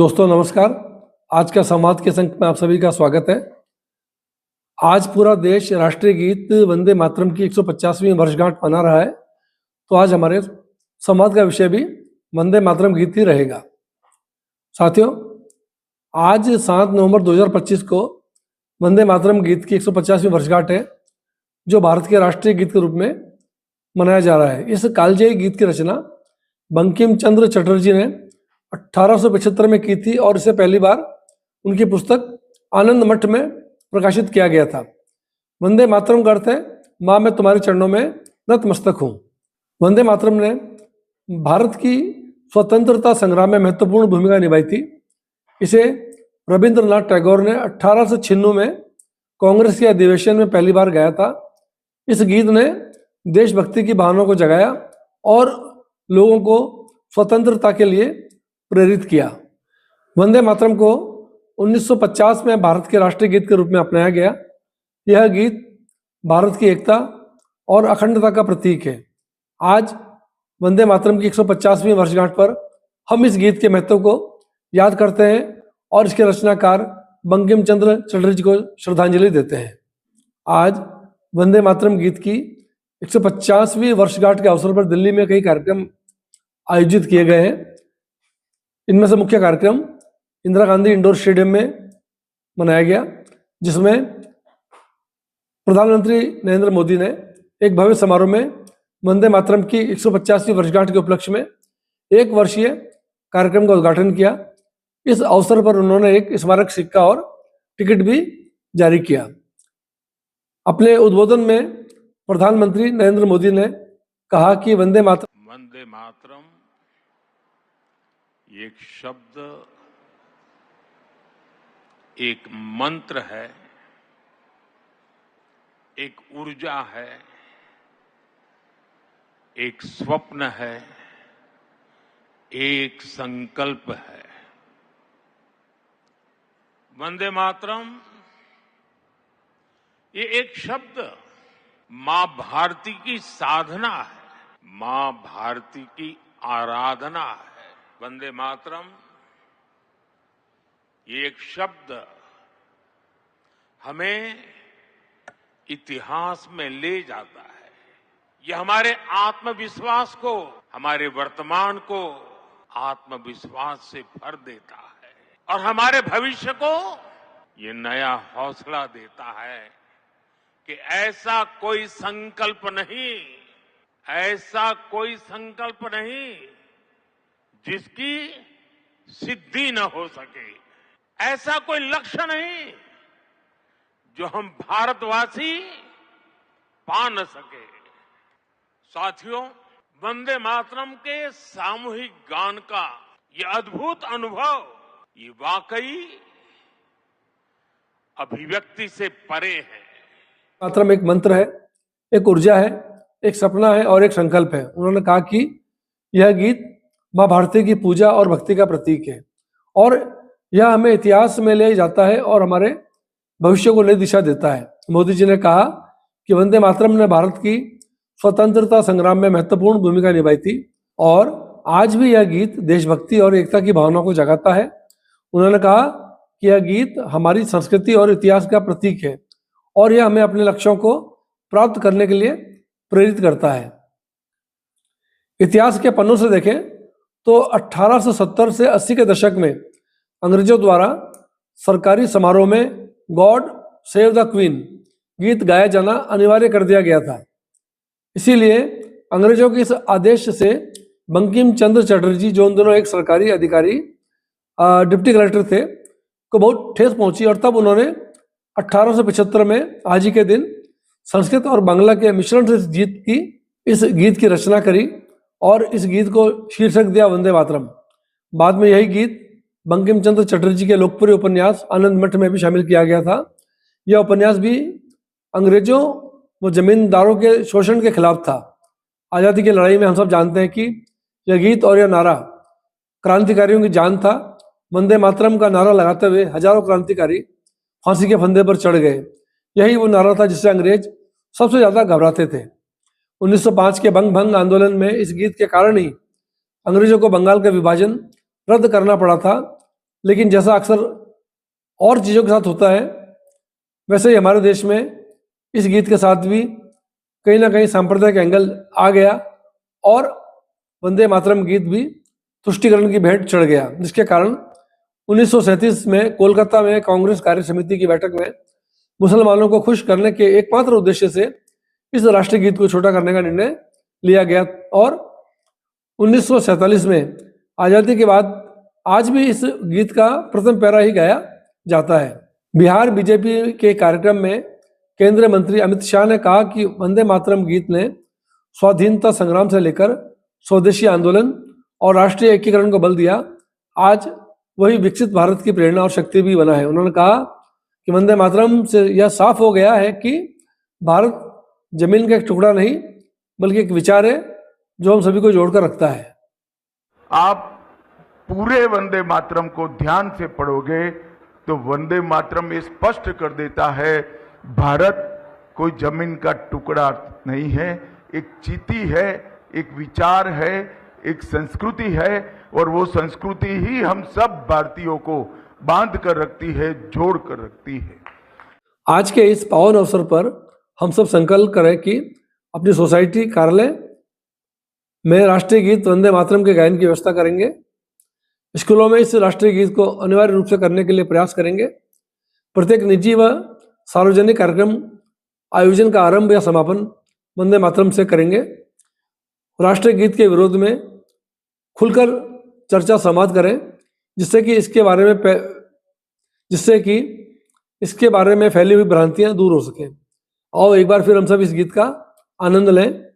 दोस्तों नमस्कार। आज का संवाद के संग में आप सभी का स्वागत है। आज पूरा देश राष्ट्रीय गीत वंदे मातरम की 150वीं वर्षगांठ मना रहा है, तो आज हमारे संवाद का विषय भी वंदे मातरम गीत ही रहेगा। साथियों, आज 7 नवंबर 2025 को वंदे मातरम गीत की 150वीं वर्षगांठ है, जो भारत के राष्ट्रीय गीत के रूप में मनाया जा रहा है। इस कालजयी गीत की रचना बंकिम चंद्र चटर्जी ने 1875 में की थी और इसे पहली बार उनकी पुस्तक आनंद मठ में प्रकाशित किया गया था। वंदे मातरम का अर्थ है, माँ मैं तुम्हारे चरणों में नतमस्तक हूँ। वंदे मातरम ने भारत की स्वतंत्रता संग्राम में महत्वपूर्ण भूमिका निभाई थी। इसे रविंद्रनाथ टैगोर ने 1896 में कांग्रेस के अधिवेशन में पहली बार गाया था। इस गीत ने देशभक्ति की भावना को जगाया और लोगों को स्वतंत्रता के लिए प्रेरित किया। वंदे मातरम को 1950 में भारत के राष्ट्रीय गीत के रूप में अपनाया गया। यह गीत भारत की एकता और अखंडता का प्रतीक है। आज वंदे मातरम की 150वीं वर्षगांठ पर हम इस गीत के महत्व को याद करते हैं और इसके रचनाकार बंकिम चंद्र चटर्जी को श्रद्धांजलि देते हैं। आज वंदे मातरम गीत की 150वीं वर्षगांठ के अवसर पर दिल्ली में कई कार्यक्रम आयोजित किए गए हैं। इनमें से मुख्य कार्यक्रम इंदिरा गांधी इंडोर स्टेडियम में मनाया गया, जिसमें प्रधानमंत्री नरेंद्र मोदी ने एक भव्य समारोह में वंदे मातरम की 150वीं वर्षगांठ के उपलक्ष्य में एक वर्षीय कार्यक्रम का उद्घाटन किया। इस अवसर पर उन्होंने एक स्मारक सिक्का और टिकट भी जारी किया। अपने उद्बोधन में प्रधानमंत्री नरेंद्र मोदी ने कहा कि वंदे मातरम एक शब्द, एक मंत्र है, एक ऊर्जा है, एक स्वप्न है, एक संकल्प है। वंदे मातरम ये एक शब्द मां भारती की साधना है, मां भारती की आराधना है। वंदे मातरम ये एक शब्द हमें इतिहास में ले जाता है। यह हमारे आत्मविश्वास को, हमारे वर्तमान को आत्मविश्वास से भर देता है और हमारे भविष्य को ये नया हौसला देता है कि ऐसा कोई संकल्प नहीं, ऐसा कोई संकल्प नहीं जिसकी सिद्धि न हो सके, ऐसा कोई लक्ष्य नहीं जो हम भारतवासी पा न सके। साथियों, वंदे मातरम के सामूहिक गान का ये अद्भुत अनुभव ये वाकई अभिव्यक्ति से परे है। मातरम एक मंत्र है, एक ऊर्जा है, एक सपना है और एक संकल्प है। उन्होंने कहा कि यह गीत मां भारती की पूजा और भक्ति का प्रतीक है और यह हमें इतिहास में ले जाता है और हमारे भविष्य को नई दिशा देता है। मोदी जी ने कहा कि वंदे मातरम ने भारत की स्वतंत्रता संग्राम में महत्वपूर्ण भूमिका निभाई थी और आज भी यह गीत देशभक्ति और एकता की भावना को जगाता है। उन्होंने कहा कि यह गीत हमारी संस्कृति और इतिहास का प्रतीक है और यह हमें अपने लक्ष्यों को प्राप्त करने के लिए प्रेरित करता है। इतिहास के पन्नों से देखें तो 1870 से 80 के दशक में अंग्रेजों द्वारा सरकारी समारोह में गॉड सेव द क्वीन गीत गाया जाना अनिवार्य कर दिया गया था। इसीलिए अंग्रेजों के इस आदेश से बंकिम चंद्र चटर्जी, जो उन दोनों एक सरकारी अधिकारी डिप्टी कलेक्टर थे, को बहुत ठेस पहुंची और तब उन्होंने 1875 में आज ही के दिन संस्कृत और बांग्ला के मिश्रण से इस गीत की रचना करी और इस गीत को शीर्षक दिया वंदे मातरम। बाद में यही गीत बंकिम चंद्र चटर्जी के लोकप्रिय उपन्यास आनंद मठ में भी शामिल किया गया था। यह उपन्यास भी अंग्रेजों व जमींदारों के शोषण के खिलाफ था। आज़ादी की लड़ाई में हम सब जानते हैं कि यह गीत और यह नारा क्रांतिकारियों की जान था। वंदे मातरम का नारा लगाते हुए हजारों क्रांतिकारी फांसी के फंदे पर चढ़ गए। यही वो नारा था जिससे अंग्रेज सबसे ज्यादा घबराते थे। 1905 के बंग भंग आंदोलन में इस गीत के कारण ही अंग्रेजों को बंगाल का विभाजन रद्द करना पड़ा था। लेकिन जैसा अक्सर और चीज़ों के साथ होता है, वैसे ही हमारे देश में इस गीत के साथ भी कहीं ना कहीं सांप्रदायिक एंगल आ गया और वंदे मातरम गीत भी तुष्टिकरण की भेंट चढ़ गया, जिसके कारण 1937 में कोलकाता में कांग्रेस कार्य समिति की बैठक में मुसलमानों को खुश करने के एकमात्र उद्देश्य से इस राष्ट्रीय गीत को छोटा करने का निर्णय लिया गया और 1947 में आज़ादी के बाद आज भी इस गीत का प्रथम पैरा ही गाया जाता है। बिहार बीजेपी के कार्यक्रम में केंद्रीय मंत्री अमित शाह ने कहा कि वंदे मातरम गीत ने स्वाधीनता संग्राम से लेकर स्वदेशी आंदोलन और राष्ट्रीय एकीकरण को बल दिया। आज वही विकसित भारत की प्रेरणा और शक्ति भी बना है। उन्होंने कहा कि वंदे मातरम से यह साफ हो गया है कि भारत जमीन का एक टुकड़ा नहीं बल्कि एक विचार है जो हम सभी को जोड़कर रखता है। आप पूरे वंदे मातरम को ध्यान से पढ़ोगे तो वंदे मातरम ये स्पष्ट कर देता है, भारत कोई जमीन का टुकड़ा नहीं है, एक चीती है, एक विचार है, एक संस्कृति है और वो संस्कृति ही हम सब भारतीयों को बांध कर रखती है, जोड़ कर रखती है। आज के इस पावन अवसर पर हम सब संकल्प करें कि अपनी सोसाइटी कार्यालय में राष्ट्रीय गीत वंदे मातरम के गायन की व्यवस्था करेंगे। स्कूलों में इस राष्ट्रीय गीत को अनिवार्य रूप से करने के लिए प्रयास करेंगे। प्रत्येक निजी व सार्वजनिक कार्यक्रम आयोजन का आरंभ या समापन वंदे मातरम से करेंगे। राष्ट्रीय गीत के विरोध में खुलकर चर्चा संवाद करें जिससे कि इसके बारे में फैली हुई भ्रांतियां दूर हो सकें। आओ एक बार फिर हम सब इस गीत का आनंद लें।